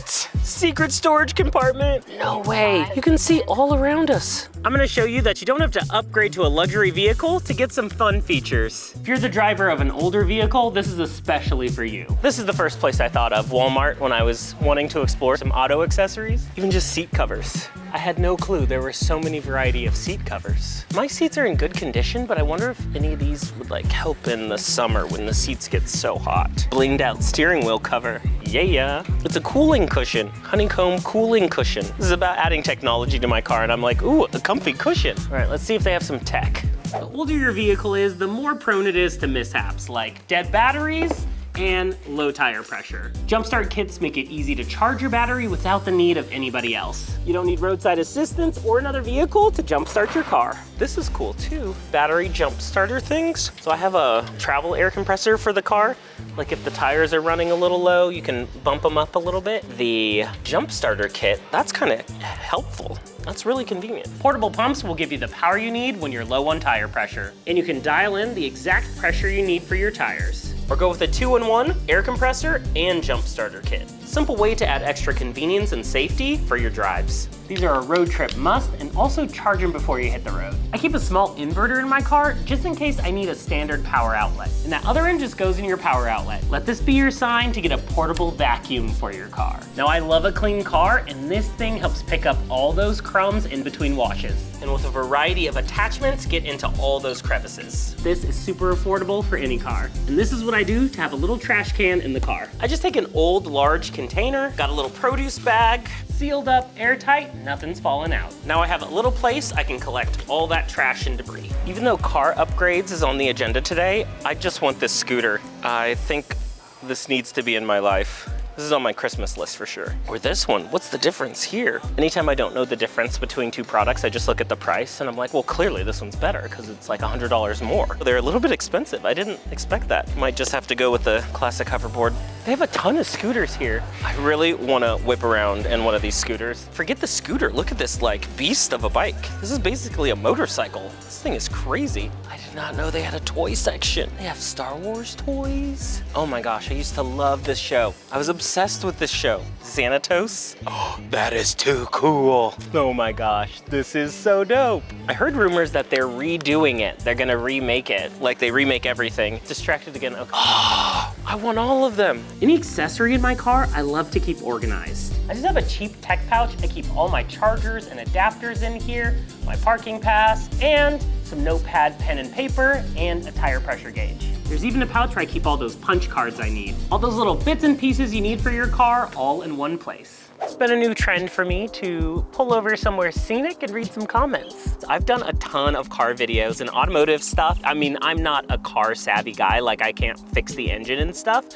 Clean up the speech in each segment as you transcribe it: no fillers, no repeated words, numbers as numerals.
What? Secret storage compartment? No way. You can see all around us. I'm gonna show you that you don't have to upgrade to a luxury vehicle to get some fun features. If you're the driver of an older vehicle, this is especially for you. This is the first place I thought of, Walmart, when I was wanting to explore some auto accessories. Even just seat covers. I had no clue there were so many variety of seat covers. My seats are in good condition, but I wonder if any of these would like help in the summer when the seats get so hot. Blinged out steering wheel cover. Yeah. It's a cooling cushion, honeycomb cooling cushion. This is about adding technology to my car, and I'm like, ooh, a comfy cushion. All right, let's see if they have some tech. The older your vehicle is, the more prone it is to mishaps like dead batteries and low tire pressure. Jumpstart kits make it easy to charge your battery without the need of anybody else. You don't need roadside assistance or another vehicle to jumpstart your car. This is cool too, battery jump starter things. So I have a travel air compressor for the car. Like if the tires are running a little low, you can bump them up a little bit. The jump starter kit, that's kind of helpful. That's really convenient. Portable pumps will give you the power you need when you're low on tire pressure. And you can dial in the exact pressure you need for your tires. Or go with a 2-in-1 air compressor and jump starter kit. Simple way to add extra convenience and safety for your drives. These are a road trip must, and also charge them before you hit the road. I keep a small inverter in my car just in case I need a standard power outlet. And that other end just goes in your power outlet. Let this be your sign to get a portable vacuum for your car. Now I love a clean car, and this thing helps pick up all those crumbs in between washes. And with a variety of attachments, get into all those crevices. This is super affordable for any car. And this is what I do to have a little trash can in the car. I just take an old, large container, got a little produce bag, sealed up, airtight, nothing's falling out. Now I have a little place I can collect all that trash and debris. Even though car upgrades is on the agenda today, I just want this scooter. I think this needs to be in my life. This is on my Christmas list for sure. Or this one, what's the difference here? Anytime I don't know the difference between two products, I just look at the price and I'm like, well, clearly this one's better because it's like $100 more. They're a little bit expensive. I didn't expect that. Might just have to go with the classic hoverboard. They have a ton of scooters here. I really want to whip around in one of these scooters. Forget the scooter, look at this like beast of a bike. This is basically a motorcycle. This thing is crazy. I did not know they had a toy section. They have Star Wars toys. Oh my gosh, I used to love this show. I was obsessed with this show. Xanatos. Oh, that is too cool. Oh my gosh, this is so dope. I heard rumors that they're redoing it. They're gonna remake it. Like they remake everything. Distracted again, okay. Oh, I want all of them. Any accessory in my car, I love to keep organized. I just have a cheap tech pouch. I keep all my chargers and adapters in here, my parking pass, and some notepad, pen and paper, and a tire pressure gauge. There's even a pouch where I keep all those punch cards I need. All those little bits and pieces you need for your car, all in one place. It's been a new trend for me to pull over somewhere scenic and read some comments. I've done a ton of car videos and automotive stuff. I mean, I'm not a car savvy guy, like I can't fix the engine and stuff.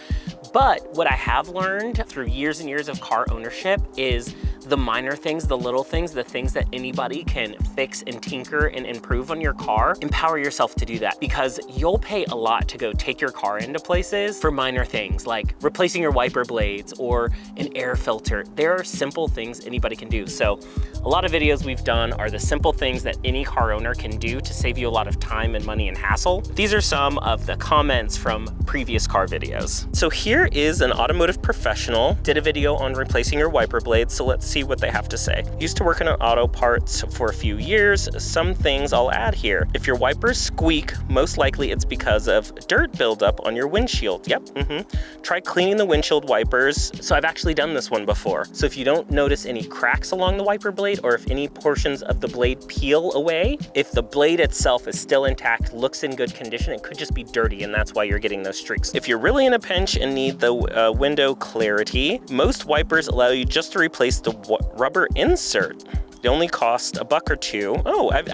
But what I have learned through years and years of car ownership is the minor things, the little things, the things that anybody can fix and tinker and improve on your car. Empower yourself to do that because you'll pay a lot to go take your car into places for minor things like replacing your wiper blades or an air filter. There are simple things anybody can do. So a lot of videos we've done are the simple things that any car owner can do to save you a lot of time and money and hassle. These are some of the comments from previous car videos. So here is an automotive professional, did a video on replacing your wiper blades. So let's see what they have to say. Used to work in auto parts for a few years. Some things I'll add here. If your wipers squeak, most likely it's because of dirt buildup on your windshield. Yep, Try cleaning the windshield wipers. So I've actually done this one before. So if you don't notice any cracks along the wiper blade or if any portions of the blade peel away, if the blade itself is still intact, looks in good condition, it could just be dirty and that's why you're getting those streaks. If you're really in a pinch and need the window clarity, most wipers allow you just to replace the rubber insert. They only cost $1 or $2. Oh, I've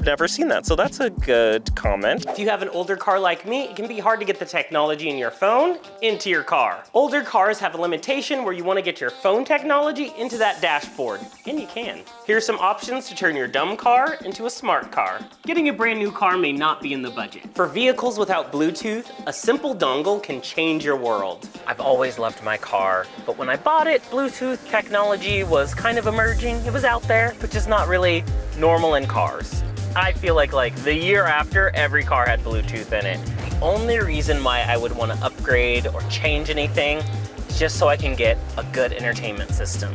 never seen that, so that's a good comment. If you have an older car like me, it can be hard to get the technology in your phone into your car. Older cars have a limitation where you want to get your phone technology into that dashboard, and you can. Here's some options to turn your dumb car into a smart car. Getting a brand new car may not be in the budget. For vehicles without Bluetooth, a simple dongle can change your world. I've always loved my car, but when I bought it, Bluetooth technology was kind of emerging. It was out there, but just not really normal in cars. I feel like the year after, every car had Bluetooth in it. The only reason why I would want to upgrade or change anything is just so I can get a good entertainment system.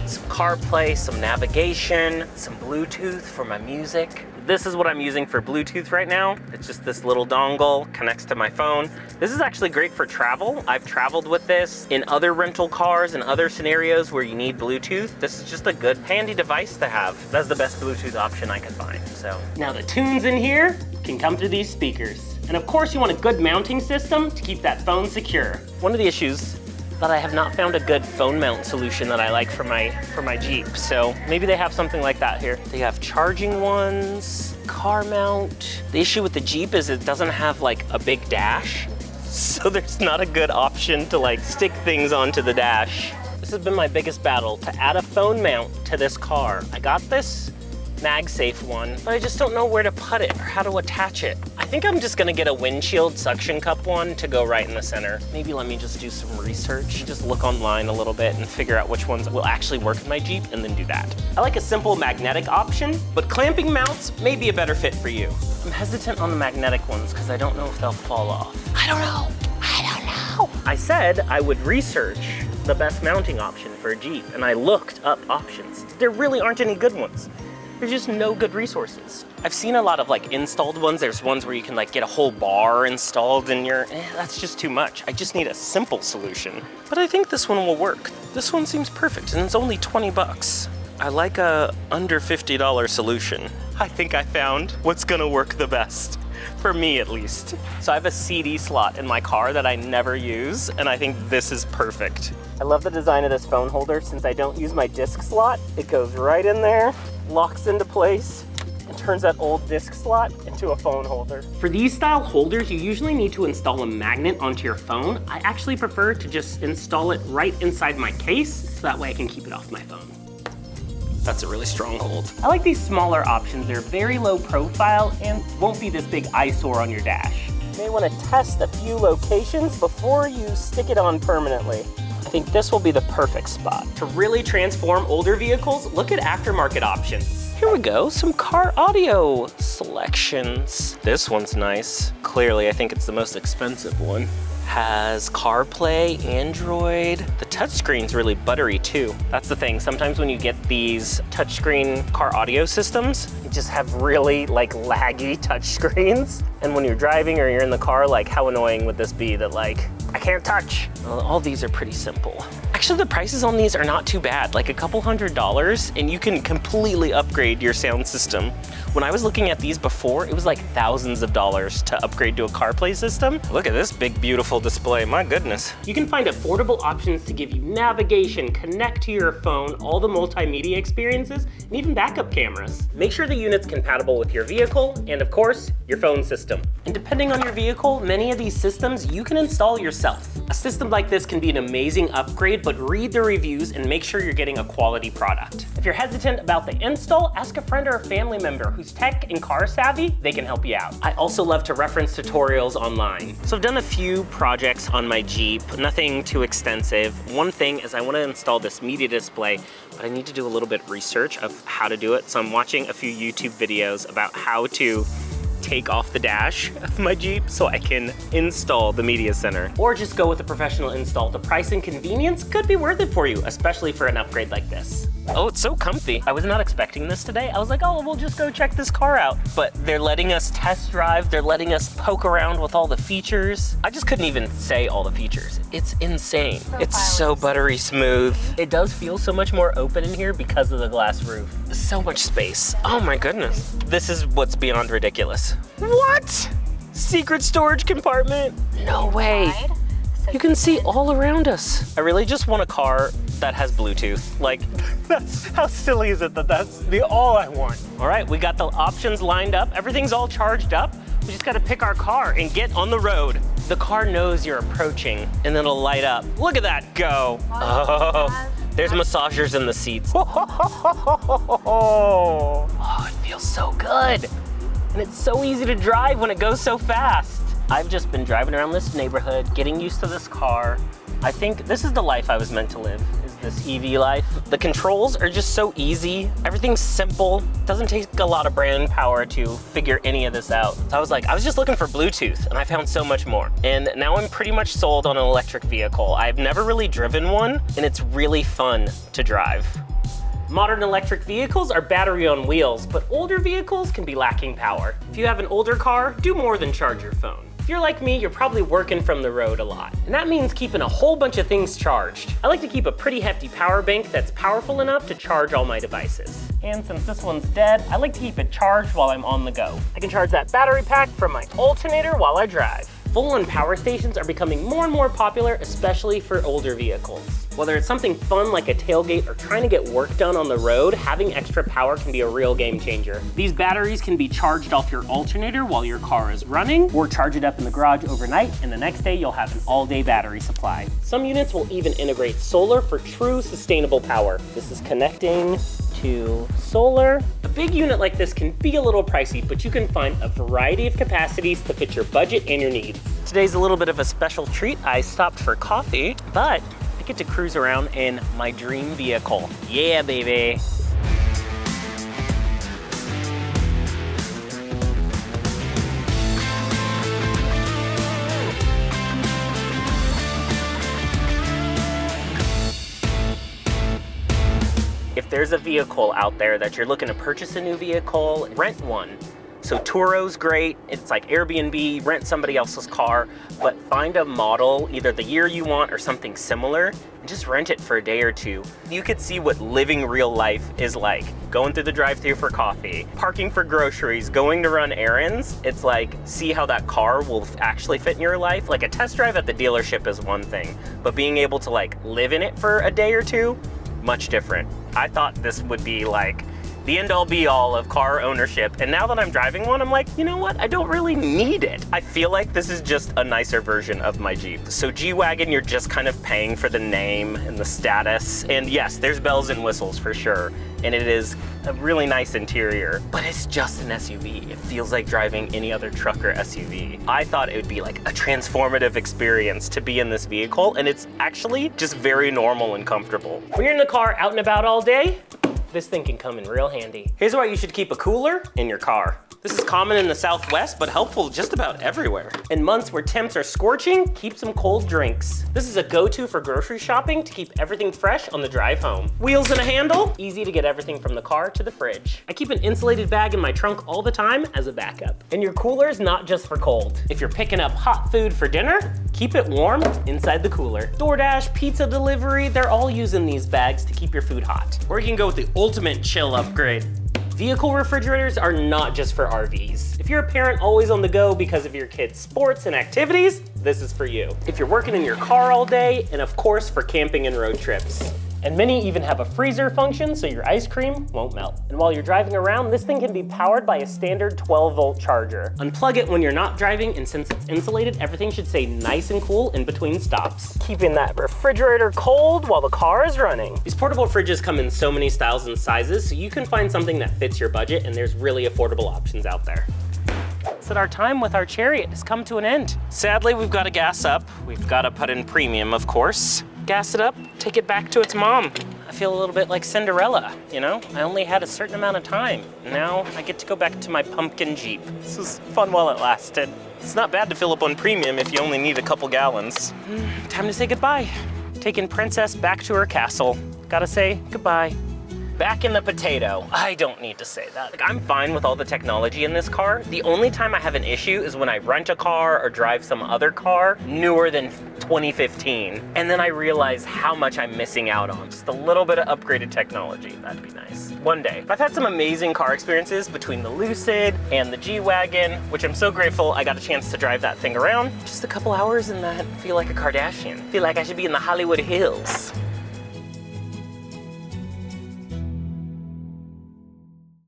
Some CarPlay, some navigation, some Bluetooth for my music. This is what I'm using for Bluetooth right now. It's just this little dongle, connects to my phone. This is actually great for travel. I've traveled with this in other rental cars and other scenarios where you need Bluetooth. This is just a good, handy device to have. That's the best Bluetooth option I could find, so. Now the tunes in here can come through these speakers. And of course you want a good mounting system to keep that phone secure. One of the issues that I have not found a good phone mount solution that I like for my Jeep. So maybe they have something like that here. They have charging ones, car mount. The issue with the Jeep is it doesn't have like a big dash. So there's not a good option to like stick things onto the dash. This has been my biggest battle, to add a phone mount to this car. I got this MagSafe one, but I just don't know where to put it or how to attach it. I think I'm just gonna get a windshield suction cup one to go right in the center. Maybe let me just do some research, just look online a little bit and figure out which ones will actually work in my Jeep and then do that. I like a simple magnetic option, but clamping mounts may be a better fit for you. I'm hesitant on the magnetic ones because I don't know if they'll fall off. I don't know. I said I would research the best mounting option for a Jeep, and I looked up options. There really aren't any good ones. There's just no good resources. I've seen a lot of like installed ones. There's ones where you can like get a whole bar installed in your, that's just too much. I just need a simple solution. But I think this one will work. This one seems perfect and it's only 20 bucks. I like a under $50 solution. I think I found what's gonna work the best. For me at least. So I have a CD slot in my car that I never use, and I think this is perfect. I love the design of this phone holder. Since I don't use my disc slot, it goes right in there, locks into place, and turns that old disc slot into a phone holder. For these style holders, you usually need to install a magnet onto your phone. I actually prefer to just install it right inside my case, so that way I can keep it off my phone. That's a really strong hold. I like these smaller options. They're very low profile and won't be this big eyesore on your dash. You may want to test a few locations before you stick it on permanently. I think this will be the perfect spot. To really transform older vehicles, look at aftermarket options. Here we go, some car audio selections. This one's nice. Clearly, I think it's the most expensive one. Has CarPlay, Android. The touchscreen's really buttery too. That's the thing, sometimes when you get these touchscreen car audio systems, you just have really like laggy touchscreens. And when you're driving or you're in the car, like how annoying would this be that like, I can't touch? Well, all these are pretty simple. Actually, the prices on these are not too bad, like a couple $100s, and you can completely upgrade your sound system. When I was looking at these before, it was like thousands of dollars to upgrade to a CarPlay system. Look at this big, beautiful display, my goodness. You can find affordable options to give you navigation, connect to your phone, all the multimedia experiences, and even backup cameras. Make sure the unit's compatible with your vehicle, and of course, your phone system. And depending on your vehicle, many of these systems you can install yourself. A system like this can be an amazing upgrade, but read the reviews and make sure you're getting a quality product. If you're hesitant about the install, ask a friend or a family member who's tech and car savvy. They can help you out. I also love to reference tutorials online. So I've done a few projects on my Jeep, nothing too extensive. One thing is I want to install this media display, but I need to do a little bit of research of how to do it. So I'm watching a few YouTube videos about how to take off the dash of my Jeep so I can install the media center. Or just go with a professional install. The price and convenience could be worth it for you, especially for an upgrade like this. Oh, it's so comfy. I was not expecting this today. I was like, oh, we'll just go check this car out. But they're letting us test drive. They're letting us poke around with all the features. I just couldn't even say all the features. It's insane. It's so buttery smooth. It does feel so much more open in here because of the glass roof. So much space. Oh my goodness. This is what's beyond ridiculous. What? Secret storage compartment? No way. You can see all around us. I really just want a car that has Bluetooth. Like, that's, how silly is it that that's the all I want? All right, we got the options lined up. Everything's all charged up. We just gotta pick our car and get on the road. The car knows you're approaching and then it'll light up. Look at that go. Oh, there's massagers in the seats. Oh, it feels so good. And it's so easy to drive when it goes so fast. I've just been driving around this neighborhood, getting used to this car. I think this is the life I was meant to live, is this EV life. The controls are just so easy. Everything's simple. Doesn't take a lot of brain power to figure any of this out. So I was just looking for Bluetooth and I found so much more. And now I'm pretty much sold on an electric vehicle. I've never really driven one and it's really fun to drive. Modern electric vehicles are battery on wheels, but older vehicles can be lacking power. If you have an older car, do more than charge your phone. If you're like me, you're probably working from the road a lot. And that means keeping a whole bunch of things charged. I like to keep a pretty hefty power bank that's powerful enough to charge all my devices. And since this one's dead, I like to keep it charged while I'm on the go. I can charge that battery pack from my alternator while I drive. Full-on power stations are becoming more and more popular, especially for older vehicles. Whether it's something fun like a tailgate or trying to get work done on the road, having extra power can be a real game changer. These batteries can be charged off your alternator while your car is running, or charge it up in the garage overnight, and the next day you'll have an all-day battery supply. Some units will even integrate solar for true sustainable power. This is connecting to solar. A big unit like this can be a little pricey, but you can find a variety of capacities to fit your budget and your needs. Today's a little bit of a special treat. I stopped for coffee, but I get to cruise around in my dream vehicle. Yeah, baby. If there's a vehicle out there that you're looking to purchase a new vehicle, rent one. So Turo's great, it's like Airbnb, rent somebody else's car, but find a model, either the year you want or something similar, and just rent it for a day or two. You could see what living real life is like. Going through the drive-thru for coffee, parking for groceries, going to run errands. It's like, see how that car will actually fit in your life. Like a test drive at the dealership is one thing, but being able to like live in it for a day or two, much different. I thought this would be like the end-all be-all of car ownership, and now that I'm driving one, I'm like, you know what? I don't really need it. I feel like this is just a nicer version of my Jeep. So G-Wagon, you're just kind of paying for the name and the status, and yes, there's bells and whistles for sure, and it is a really nice interior, but it's just an SUV. It feels like driving any other truck or SUV. I thought it would be like a transformative experience to be in this vehicle, and it's actually just very normal and comfortable. When you're in the car out and about all day, this thing can come in real handy. Here's why you should keep a cooler in your car. This is common in the Southwest, but helpful just about everywhere. In months where temps are scorching, keep some cold drinks. This is a go-to for grocery shopping to keep everything fresh on the drive home. Wheels and a handle, easy to get everything from the car to the fridge. I keep an insulated bag in my trunk all the time as a backup. And your cooler is not just for cold. If you're picking up hot food for dinner, keep it warm inside the cooler. DoorDash, pizza delivery, they're all using these bags to keep your food hot. Or you can go with the ultimate chill upgrade. Vehicle refrigerators are not just for RVs. If you're a parent always on the go because of your kids' sports and activities, this is for you. If you're working in your car all day, and of course for camping and road trips. And many even have a freezer function so your ice cream won't melt. And while you're driving around, this thing can be powered by a standard 12-volt charger. Unplug it when you're not driving, and since it's insulated, everything should stay nice and cool in between stops. Keeping that refrigerator cold while the car is running. These portable fridges come in so many styles and sizes, so you can find something that fits your budget, and there's really affordable options out there. So our time with our Chariot has come to an end. Sadly, we've got to gas up. We've got to put in premium, of course. Gas it up, take it back to its mom. I feel a little bit like Cinderella, you know? I only had a certain amount of time. Now I get to go back to my pumpkin Jeep. This was fun while it lasted. It's not bad to fill up on premium if you only need a couple gallons. Time to say goodbye. Taking Princess back to her castle. Gotta say goodbye. Back in the potato. I don't need to say that. Like, I'm fine with all the technology in this car. The only time I have an issue is when I rent a car or drive some other car newer than 2015. And then I realize how much I'm missing out on. Just a little bit of upgraded technology. That'd be nice. One day. I've had some amazing car experiences between the Lucid and the G-Wagon, which I'm so grateful I got a chance to drive that thing around. Just a couple hours in that, feel like a Kardashian. Feel like I should be in the Hollywood Hills.